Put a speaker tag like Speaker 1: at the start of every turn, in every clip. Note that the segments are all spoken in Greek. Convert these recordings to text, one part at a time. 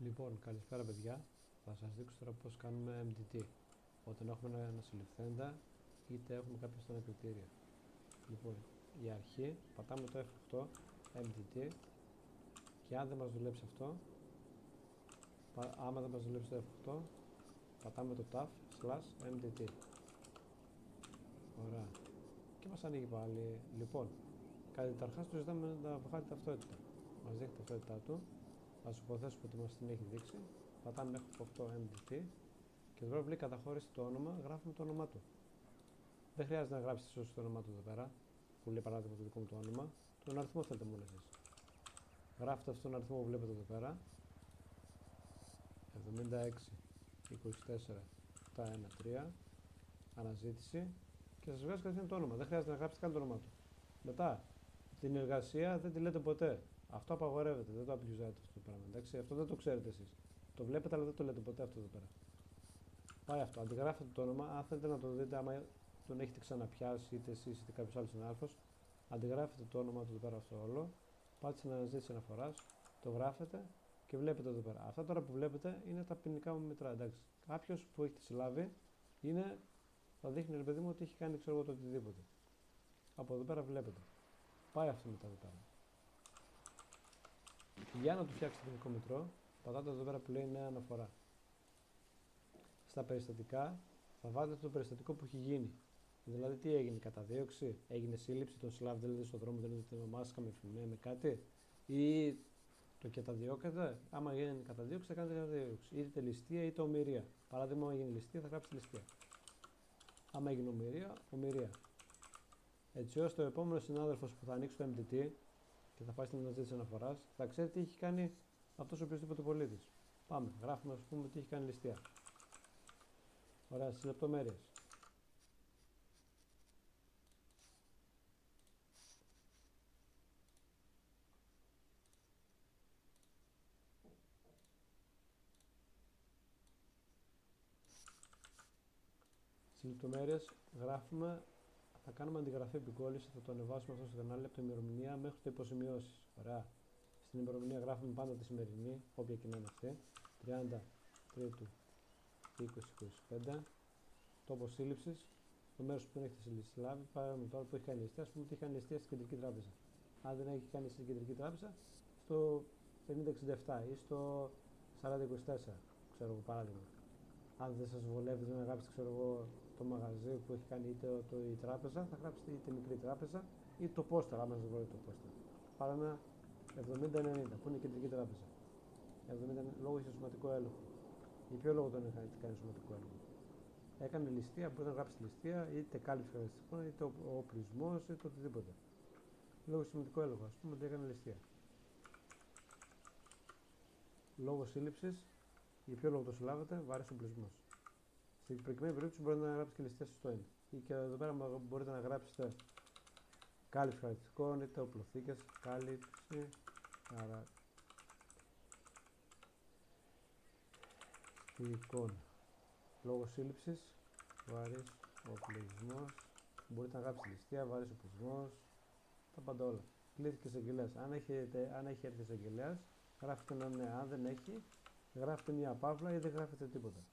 Speaker 1: Λοιπόν, καλησπέρα παιδιά. Θα σας δείξω τώρα πώς κάνουμε MDT όταν έχουμε ένα συλληφθέντα είτε έχουμε κάποιο στα ανακριτήρια. Λοιπόν, για αρχή πατάμε το F8 MDT και αν δεν μας δουλέψει αυτό, άμα δεν μας δουλέψει το F8, πατάμε το TAF /MDT. Ωραία. Και μας ανοίγει πάλι. Λοιπόν, καταρχάς του ζητάμε να βγάλει ταυτότητα. Μας δείχνει ταυτότητά του. Ας υποθέσουμε ότι μας την έχει δείξει. Πατάμε F8 MDT και εδώ βλέπει καταχώρηση το όνομα, γράφουμε το όνομά του. Δεν χρειάζεται να γράψετε σωστό το όνομά του εδώ πέρα, που λέει παράδειγμα το δικό μου το όνομα. Τον αριθμό θέλετε μόνο εσείς. Γράφετε αυτόν τον αριθμό που βλέπετε εδώ πέρα. 76 24 713 αναζήτηση και σας βγάζει κατευθείαν το όνομα. Δεν χρειάζεται να γράψετε καν το όνομά του. Μετά, την εργασία δεν τη λέτε ποτέ. Αυτό απαγορεύεται, δεν το απειλιζάτε αυτό το πράγμα. Εντάξει, αυτό δεν το ξέρετε εσείς. Το βλέπετε, αλλά δεν το λέτε ποτέ αυτό εδώ πέρα. Πάει αυτό. Αντιγράφετε το όνομα. Αν θέλετε να το δείτε, άμα τον έχετε ξαναπιάσει, είτε εσείς είτε κάποιο άλλο συνάδελφος, αντιγράφετε το όνομα του εδώ πέρα αυτό όλο. Πάτε στην αναζήτηση αναφοράς, το γράφετε και βλέπετε εδώ πέρα. Αυτά τώρα που βλέπετε είναι τα ποινικά μου μητρά. Εντάξει. Κάποιο που έχετε συλλάβει θα δείχνει ρε παιδί μου ότι έχει κάνει ξέρω εγώ το οτιδήποτε. Από εδώ πέρα βλέπετε. Πάει αυτό μετά εδώ πέρα. Για να του φτιάξετε ποινικό μητρό, πατάτε εδώ πέρα που λέει νέα αναφορά. Στα περιστατικά θα βάλετε το περιστατικό που έχει γίνει. Δηλαδή, τι έγινε, καταδίωξη, έγινε σύλληψη, τον συλλάβετε δηλαδή στον δρόμο, δεν είδατε με μάσκα, με φημέ, με κάτι, ή το καταδιώκετε. Άμα γίνει καταδίωξη, θα κάνετε καταδίωξη. Είτε ληστεία είτε ομηρία. Παράδειγμα, άμα γίνει ληστεία, θα γράψετε ληστεία. Άμα έγινε ομηρία, ομηρία. Έτσι ώστε ο επόμενο συνάδελφο που θα ανοίξει το MDT και θα πάει στην αναζήτηση αναφορά, θα ξέρει τι έχει κάνει αυτό ο οποιοδήποτε πολίτη. Πάμε, γράφουμε, α πούμε, τι έχει κάνει ληστεία. Ωραία, στις λεπτομέρειες. Στις λεπτομέρειες γράφουμε, θα κάνουμε αντιγραφή επικόλληση, θα το ανεβάσουμε αυτό στο κανάλι από την ημερομηνία μέχρι το υποσημειώσεις. Ωραία. Στην ημερομηνία γράφουμε πάντα τη σημερινή, όποια και να είναι αυτή, 30 Τρίτου 2025, τόπο σύλληψης, το μέρος που δεν έχετε συλλάβει, πάρουμε τώρα που έχει κάνει ληστεία, ας πούμε ότι έχει κάνει ληστεία στην Κεντρική Τράπεζα. Αν δεν έχει κάνει στην Κεντρική Τράπεζα, στο 5067 ή στο 4024, ξέρω εγώ παράδειγμα. Αν δεν σας βολεύει να γράψετε ξέρω εγώ, το μαγαζί που έχει κάνει είτε η τράπεζα, θα γράψετε είτε μικρή τράπεζα ή το πόσταρ, άμα σας βολεύει το πόσταρ. Παράδειγμα 7090 που είναι η Κεντρική Τράπεζα. 70 λόγω είχε σωματικό έλεγχο. Για ποιο λόγο τον έκανε κάνει σωματικό έλεγχο. Έκανε ληστεία, μπορεί να γράψει ληστεία, είτε κάλυψη χαρακτηριστικών, είτε ο οπλισμό, είτε οτιδήποτε. Λόγω σωματικό έλεγχο, α πούμε ότι έκανε ληστεία. Λόγω σύλληψη, για ποιο λόγο το συλλάβατε, βάρη οπλισμό. Στην προκειμένη περίπτωση μπορείτε να γράψετε και ληστεία στο end. Ή και εδώ πέρα μπορείτε να γράψετε κάλυψη χαρακτηριστικών, είτε οπλοθήκε, κάλυψη χαρακτηριστικών. Λόγω σύλληψης, βάρης οπλισμός, μπορείτε να γράψετε ληστεία, βάρης οπλισμός, τα πάντα όλα. Κλήθηκε εισαγγελέας. Αν έχει έρθει εισαγγελέας, γράφετε ένα ναι. Αν δεν έχει, γράφετε μια παύλα ή δεν γράφετε τίποτα.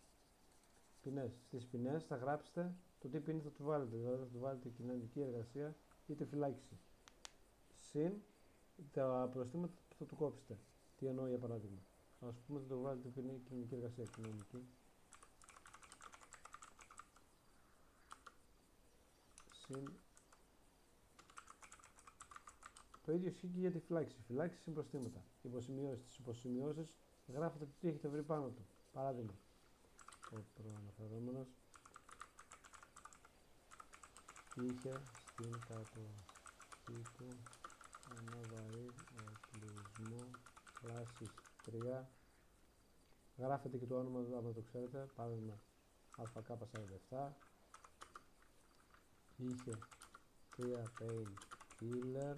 Speaker 1: Ποινές. Στις ποινές θα γράψετε το τι ποινή θα του βάλετε. Δηλαδή θα του βάλετε κοινωνική εργασία ή τη φυλάκιση. Συν τα προστήματα που θα του κόψετε. Τι εννοώ για παράδειγμα. Ας πούμε ότι το βάλετε ποινή κοινωνική εργασία. Κοινωνική. Συν. Το ίδιο ισχύει και για τη φυλάκιση. Φυλάκιση είναι προστήματα. Υποσημειώσεις. Τις υποσημειώσεις γράφετε τι έχετε βρει πάνω του. Παράδειγμα. Ο προαναφερόμενος είχε στην κατοχή του ένα βαρύ οπλισμό κλάσης 3. Γράφετε και το όνομα άμα το ξέρετε. Παράδειγμα ΑΚ47. Είχε 3 pain killer,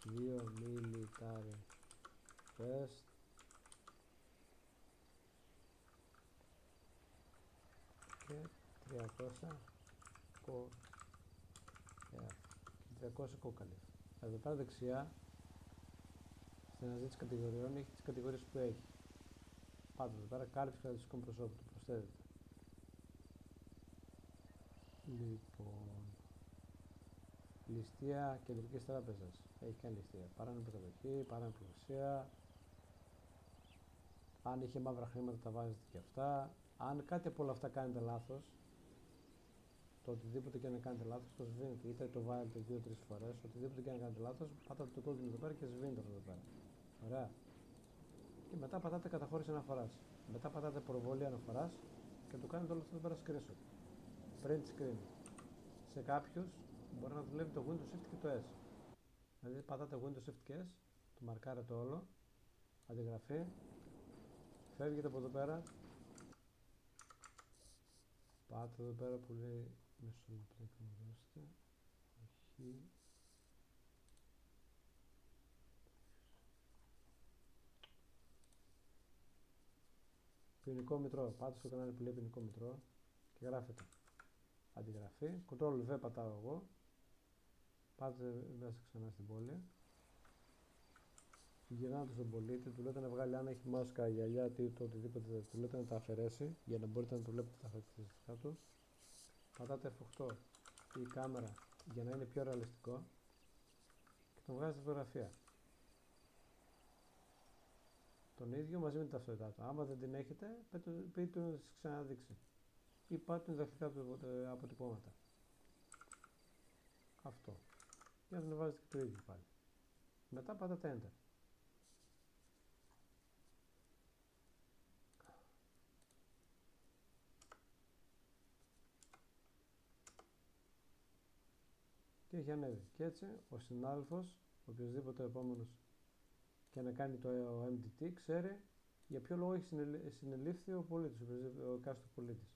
Speaker 1: 2 military vest, και 300 κόκαλες. Εδώ πέρα δεξιά στην αναζήτηση κατηγοριών έχει τις κατηγορίες που έχει. Πάτε εδώ πέρα, κάλυψη χαρακτηριστικών προσώπου του προσθέτετε. Λοιπόν, ληστεία κεντρικής τράπεζας. Έχει κάνει ληστεία. Παράνομη κατοχή, παράνομη προδοσία. Αν είχε μαύρα χρήματα τα βάζετε και αυτά. Αν κάτι από όλα αυτά κάνετε λάθος, το οτιδήποτε και να κάνετε λάθος, το σβήνετε. Είτε το βάλετε 2-3 φορές, οτιδήποτε και να κάνετε λάθος, πατάτε το κόκκινο εδώ πέρα και σβήνετε αυτό εδώ πέρα. Ωραία. Και μετά πατάτε καταχώρηση αναφοράς. Μετά πατάτε προβολή αναφοράς και το κάνετε όλο αυτό εδώ πέρα screenshot. Print screen. Σε κάποιους μπορεί να δουλεύει το Windows Shift και το S. Δηλαδή πατάτε Windows Shift και S, το μαρκάρετε όλο, αντιγραφή, φεύγετε από εδώ πέρα, πάτε εδώ πέρα που λέει μισό λεπτό και μου δώσετε, όχι, ποινικό μητρό, πάτε στο κανάλι που λέει ποινικό μητρό και γράφετε αντιγραφή, Ctrl V πατάω εγώ, πάτε μέσα ξανά στην πόλη, γυρνάτε στον πολίτη, του λέτε να βγάλει, αν έχει μάσκα, γυαλιά, το οτιδήποτε, του λέτε να τα αφαιρέσει για να μπορείτε να το βλέπετε τα χαρακτηριστικά του. Πατάτε F8 ή κάμερα για να είναι πιο ρεαλιστικό και τον βγάζετε φωτογραφία. Τον ίδιο μαζί με την ταυτότητά του. Άμα δεν την έχετε, πείτε του να σας ξαναδείξει. Ή πάτε δαχτυλικά του αποτυπώματα. Αυτό. Για να τον βάζετε και το ίδιο πάλι. Μετά πατάτε Enter. Και έχει ανέβει. Και έτσι ο συνάδελφος, οποιοδήποτε επόμενος και να κάνει το MDT, ξέρει για ποιο λόγο έχει συνελήφθη ο πολίτης, ο εκάστοτε πολίτης.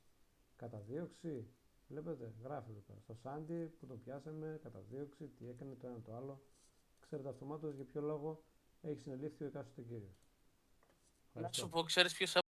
Speaker 1: Καταδίωξη, βλέπετε, γράφει εδώ πέρα. Στο Σάντι που τον πιάσαμε, καταδίωξη, τι έκανε το ένα το άλλο. Ξέρετε αυτομάτως για ποιο λόγο έχει συνελήφθει ο εκάστοτε κύριος.
Speaker 2: Να σου πω, ξέρεις ποιος